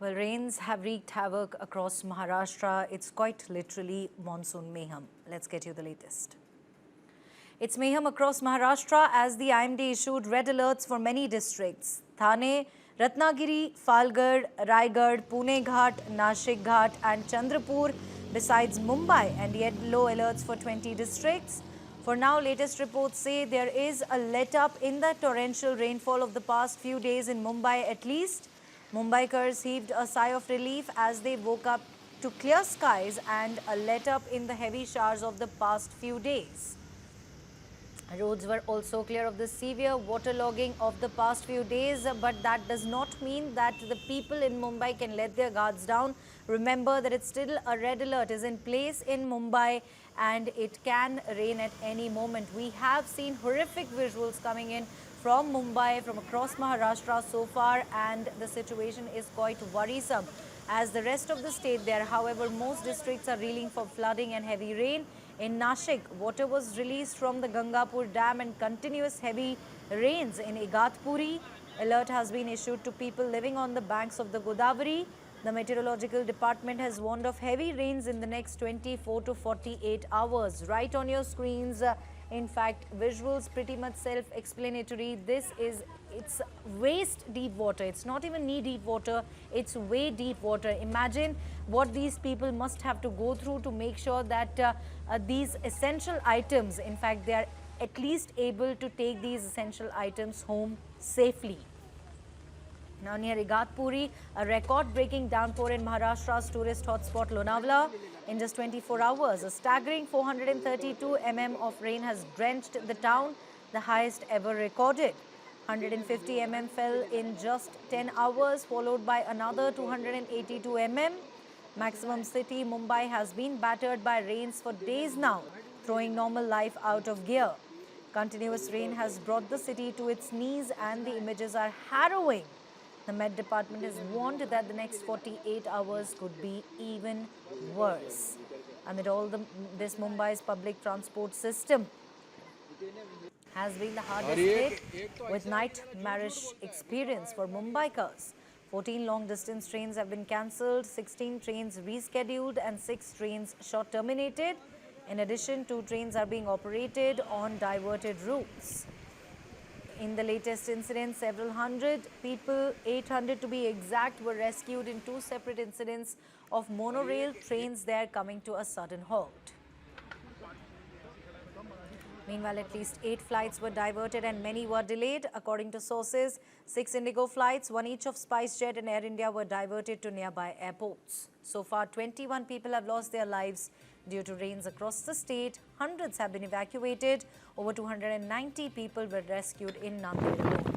Well, rains have wreaked havoc across Maharashtra. It's quite literally monsoon mayhem. Let's get you the latest. It's mayhem across Maharashtra as the IMD issued red alerts for many districts. Thane, Ratnagiri, Falgad, Raigad, Pune Ghat, Nashik Ghat and Chandrapur, besides Mumbai, and yellow alerts for 20 districts. For now, latest reports say there is a let-up in the torrential rainfall of the past few days in Mumbai at least. Mumbaikars heaved a sigh of relief as they woke up to clear skies and a let-up in the heavy showers of the past few days. Roads were also clear of the severe waterlogging of the past few days, but that does not mean that the people in Mumbai can let their guards down. Remember that it's still a red alert is in place in Mumbai and it can rain at any moment. We have seen horrific visuals coming in from Mumbai, from across Maharashtra so far, and the situation is quite worrisome. As the rest of the state there, however, most districts are reeling from flooding and heavy rain. In Nashik, water was released from the Gangapur Dam and continuous heavy rains in Igatpuri. Alert has been issued to people living on the banks of the Godavari. The Meteorological Department has warned of heavy rains in the next 24 to 48 hours. Right on your screens, in fact, visuals pretty much self-explanatory. It's waist deep water. It's not even knee deep water. It's way deep water. Imagine what these people must have to go through to make sure that these essential items, in fact, they are at least able to take these essential items home safely. Now near Igatpuri, a record-breaking downpour in Maharashtra's tourist hotspot Lonavala. In just 24 hours, a staggering 432 mm of rain has drenched the town, the highest ever recorded. 150 mm fell in just 10 hours, followed by another 282 mm. Maximum city Mumbai has been battered by rains for days now, throwing normal life out of gear. Continuous rain has brought the city to its knees and the images are harrowing. The Met Department has warned that the next 48 hours could be even worse. Amid all this, Mumbai's public transport system has been the hardest hit with nightmarish experience for Mumbaikars. 14 long-distance trains have been cancelled, 16 trains rescheduled and 6 trains short terminated. In addition, 2 trains are being operated on diverted routes. In the latest incident, several hundred people, 800 to be exact, were rescued in 2 separate incidents of monorail trains there coming to a sudden halt. Meanwhile, at least 8 flights were diverted and many were delayed. According to sources, 6 Indigo flights, 1 each of SpiceJet and Air India, were diverted to nearby airports. So far, 21 people have lost their lives due to rains across the state. Hundreds have been evacuated. Over 290 people were rescued in Nanded alone.